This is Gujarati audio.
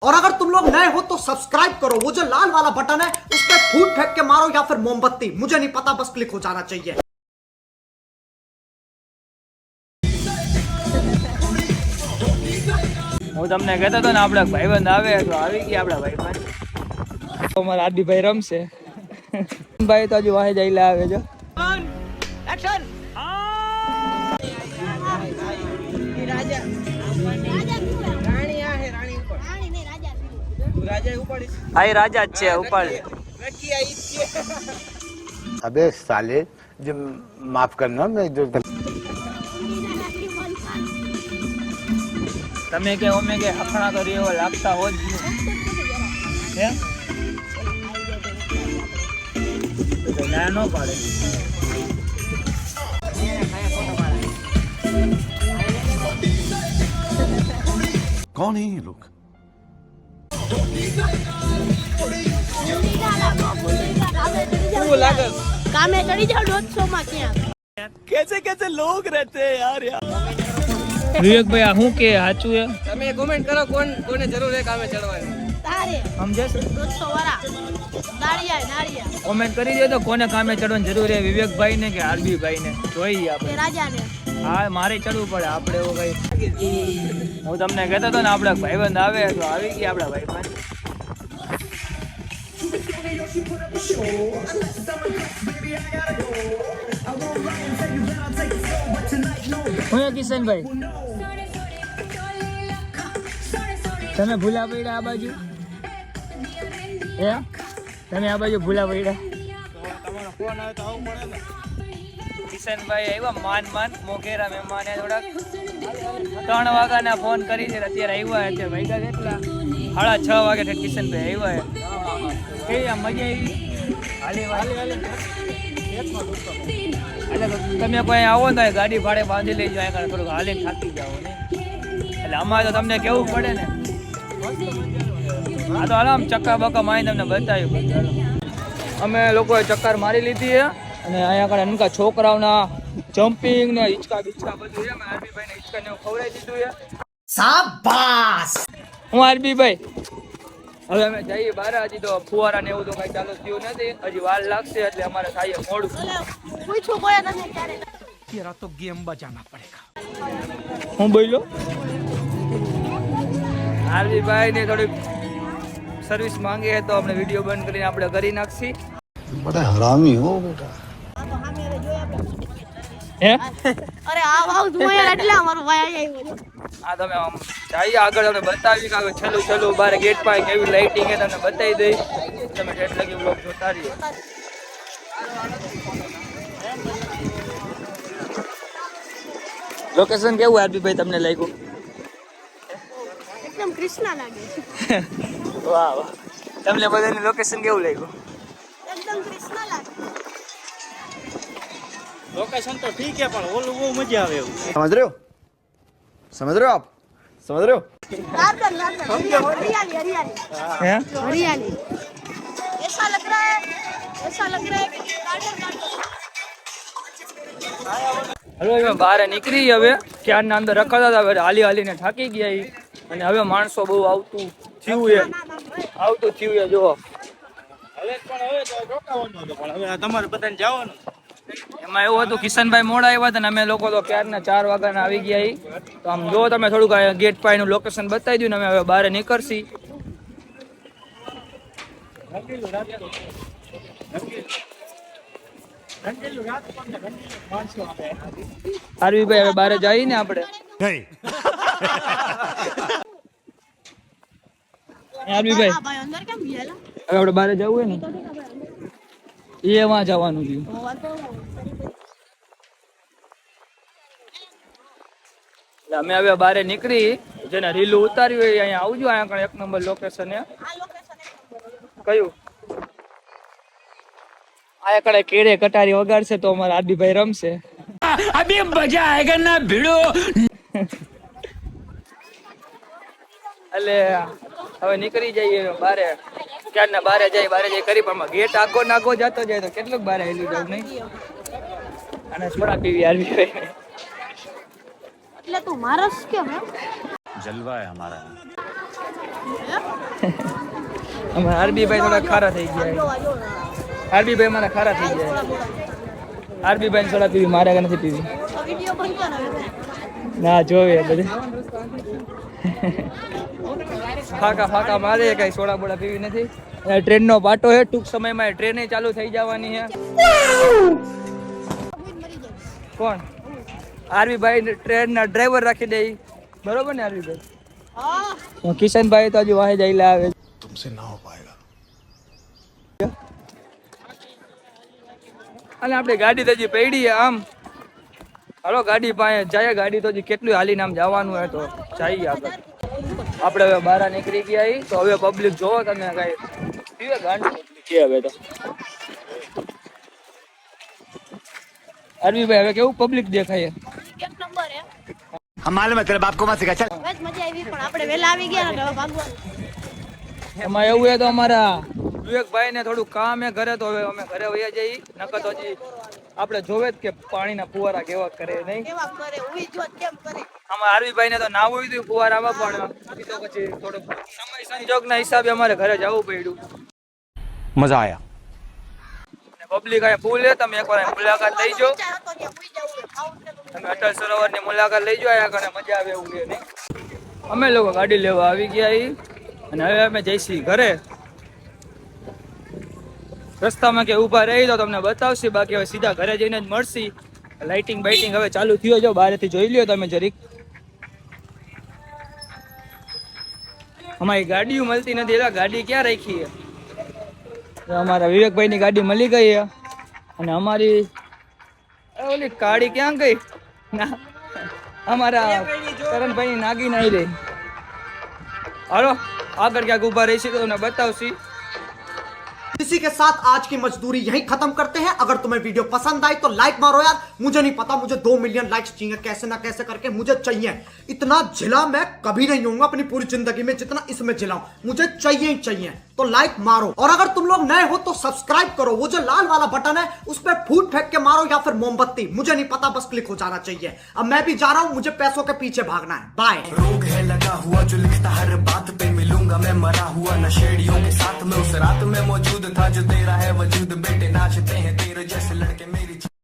और अगर तुम लोग नए हो तो सब्सक्राइब करो, वो जो लाल वाला बटन है उस पर फूट फेंक के मारो या फिर मोमबत्ती, मुझे नहीं पता, बस क्लिक हो जाना चाहिए। હું તમને કહેતો હતો ને આપણા ભાઈબંધ આવે તો આવી ગયા આપણા ભાઈબંધ. અમારા આદિભાઈ રમશે. ભાઈ તો હજુ વાહે જઈને આવે છે. એક્શન. આઈ રાજા જ છે ઉપાડ. अबे साले जो माफ करना मैं जो તમે કે ઓમે કે હખણા કરી એવો લાગતા હો જ હે તો ના નો પાડે. कौन है ये लोग? કામે ચડી જાવ 150 માં ક્યાં कैसे कैसे लोग रहते हैं यार विवेक भाई आ हूं के साचું है. તમે કોમેન્ટ કરો કોને જરૂર છે કામે ચડવાની. તારે સમજે 150 વાળા દાળિયા કોમેન્ટ કરી દે તો કોને કામે ચડવાની જરૂર છે, વિવેક ભાઈ ને કે આરબી ભાઈ ને. જોઈએ તે આપણે. રાજાને હા મારે ચડવું પડે આપણે એવું કઈ. હું તમને કહેતો હતો ને આપણા ભાઈબંધ આવે તો આવી ગયા આપણા ભાઈબંધ. હું કિશનભાઈ તમે ભૂલા પડ્યા આ બાજુ હે તમે આ બાજુ ભૂલા પડ્યા. કિશનભાઈ આવ્યા માન મોઘેરા મહેમાન થોડાક 3 વાગ્યાના ફોન કરી છે અત્યારે આવ્યા છે. વાગ્યા કેટલા 6:30 વાગે કિશનભાઈ આવ્યા છે. કેવી આમ મજા આવી એટલે તમે કોઈ આવો ને ગાડી ભાડે બાંધી લેજો અહીંયા થોડુંક હાલીને થાકી જાઓ ને એટલે અમારે તો તમને કેવું પડે ને. હા તો હાલો આમ ચક્કા બક્કા મારીને તમને બતાવ્યું. અમે લોકોએ ચક્કર મારી લીધી છે અને અહીંયા આગળ અનકા છોકરાઓના જમ્પિંગ ને હિંચકા બિચકા બધું છે. મેં આરબીભાઈને હિંચકા ને એવું ખવડાવી દીધું છે. शाबाश। હું આરબીભાઈ હવે અમે જઈએ બહાર. હજી તો ફુવારા ને એવું તો કઈ ચાલુ થયું નથી, હજી વાર લાગશે એટલે અમારે થાય મોડું. પૂછું કોઈ તને ક્યારે तेरा तो गेम बजाना पड़ेगा। હું બોલ્યો આરબીભાઈ ને થોડીક સર્વિસ માંગે તો આપણે વિડીયો બંધ કરીને આપણે કરી નાખશી. बड़ा हरामी हो बेटा। હે અરે આ વાવ જોયા એટલે અમારો ભાઈ આવ્યો છે. આ તમે આમ જઈએ આગળ તમને બતાવી કે છેલ્લું બાર ગેટ પાસે કેવી લાઇટિંગ છે તમને બતાવી દઈ. તમે ગેટ લગી બ્લોગ જોતા રહીએ. લોકેશન કેવું આરબીભાઈ તમને લાગ્યું? એકદમ કૃષ્ણા લાગે છે. વાહ વાહ. તમને બધાને લોકેશન કેવું લાગ્યું? એકદમ કૃષ્ણા લાગે. લોકેશન તો ઠીક છે પણ ઓલું બહુ મજા આવે એવું. समझ रहे हो आप समझ रहे हो गार्डन हरियाली हरियाली હે हरियाली ऐसा लग रहा है कि गार्डन હવે અમે બહાર નીકળી હવે. ક્યારના અંદર રખાતા હતા, હવે હાલી હાલીને થાકી ગયા ઈ. અને હવે માણસો બહુ આવતું થયું છે જો. હવે તો રોકાવાનું હતું પણ હવે તમારે બધાને જવાનું. એમાં એવું હતું કિશનભાઈ મોડા આવ્યા હતા ને અમે લોકો તો ક્યારના 4 વાગ્યાના આવી ગયા ઈ. તો આમ જો તમે થોડુંક ગેટ પાસેનું લોકેશન બતાવી દઉં ને અમે હવે બહાર નીકળશી. આરવીભાઈ હવે બહાર જઈએ ને આપણે. नहीं આરવીભાઈ આ ભાઈ અંદર કેમ ગયેલા હવે આપણે બહાર જવું હોય ને એ વાં જવાનું થયું. એટલે અમે હવે બહાર નીકળી જેને રીલું ઉતાર્યું હોય અહીંયા આવજો. અહીંયા આગળ 1 નંબર લોકેશન છે. આ લોકેશન કયું આ કડે કેડે કટારી વગાડશે તો અમારા આદિભાઈ રમશે. અભી મજા આયેગા ના ભીડો. એટલે હવે નીકળી જઈએ બારે. ક્યારના બારે જઈ કરી પણ ગેટ આગો નાગો જતો જાય તો કેટલું બારે હેલું જાવ નહીં. અને સોડા પીવી આરવી. એટલે તું મારસ કેમ એમ? जलवा है हमारा। અમારા આરબી ભાઈ થોડા ખારા થઈ ગયા. આરબી ભાઈ મારા ખારા થઈ ગયા. આરબી ભાઈ સોડા પીવી, મારે કે નથી પીવી. વિડિયો બંધ કરો. ના જોવે બધે ફાકા મારે, કઈ સોડા બોડા પીવી નથી. ટ્રેન નો પાટો છે, ટૂંક સમયમાં ટ્રેન ચાલુ થઈ જવાની છે. કોણ? આરવી ભાઈ ટ્રેન ના ડ્રાઈવર રાખી દે, બરોબર ને આરવી ભાઈ? હા કિશનભાઈ તો હજુ વાહે જઈને આવે. तुमसे ना हो पाएगा. અને આપણે ગાડી તો હજી પડી છે આમ. હાલો ગાડી પાસે જાય, ગાડી તો હજી કેટલું હાલીને આમ જવાનું હોય તો જઈએ આગળ. આપણે હવે બહાર નીકળી ગયા તો હવે પબ્લિક જોવો તમે, કઈ પીવે ગાંડી પબ્લિક છે હવે તો. અરવીભાઈ હવે કેવું પબ્લિક દેખાય? એક નંબર હે. हम मालूम है तेरे बाप को मत सिखा चल. બસ મજા આવી, પણ આપણે વેલા આવી ગયા ને હવે ભાગવાનું. એમાં એવું છે તો અમારા વિવેકભાઈ ને થોડું કામ એ ઘરે, તો હવે અમે ઘરે વયા જઈએ. નકર તો હજી આપણે જોવે જ કે પાણીના ફુવારા કેવા કરે નહીં. કેવા કરે, ઉઈ જો કેમ કરે. આમાં આરવીભાઈ ને તો નાવું હતું ફુવારામાં, પણ ઈ તો પછી થોડુંક સમય સંજોગના હિસાબે અમારે ઘરે જવું પડ્યું. मजा आया. પબ્લિક અહીંયા ફૂલ છે, તમે એકવાર અહીં મુલાકાત લઈ જાઓ. વિચાર હતો કે ઉઈ જવું છે, ખાવું છે તો તમે અટલ સરોવરની મુલાકાત લઈ જાઓ, અહીંયા કને મજા આવે એવું છે નહીં. અમે લોકો ગાડી લેવા આવી ગયા ઈ, અને હવે અમે જઈશી ઘરે. રસ્તામાં કે ઊભા રહી તો તમને બતાવશી, બાકી હવે સીધા ઘરે જઈને જ મળશી. લાઇટિંગ બાઇટિંગ હવે ચાલુ થયો, જો બહારથી જોઈ લ્યો તમે જરીક. અમારી ગાડીઓ મળતી નથી, એટલે ગાડી ક્યાં રાખી છે? અમારા વિવેકભાઈની ગાડી મળી ગઈ છે, અને અમારી ઓલી કાળી ક્યાં ગઈ? ના, અમારા કરણભાઈની નાગી નહીં રહી. હાલો આગળ ક્યાંક ઊભા રહીશી તો તમને બતાવશી. इसी के साथ आज की मजदूरी यहीं खत्म करते हैं. अगर तुम्हें वीडियो पसंद आई तो लाइक मारो यार. मुझे नहीं पता, मुझे 2 मिलियन लाइक्स चाहिए, कैसे ना कैसे करके मुझे चाहिए. इतना झिला मैं कभी नहीं होऊंगा अपनी पूरी जिंदगी में जितना इसमें झिला हूं. मुझे चाहिए ही चाहिए. तो लाइक मारो, और अगर तुम लोग नए हो तो सब्सक्राइब करो. वो जो लाल वाला बटन है उस पर फूट फेंक के मारो या फिर मोमबत्ती, मुझे नहीं पता, बस क्लिक हो जाना चाहिए. अब मैं भी जा रहा हूं, मुझे पैसों के पीछे भागना है. बाय. रोग है लगा हुआ जो लिखता हर बात पे, मिलूंगा मैं मरा हुआ नशेड़ियों के साथ में. उस रात में मौजूद था जो तेरा है वजूद, बेटे नाचते हैं तेरे जैसे लड़के मेरी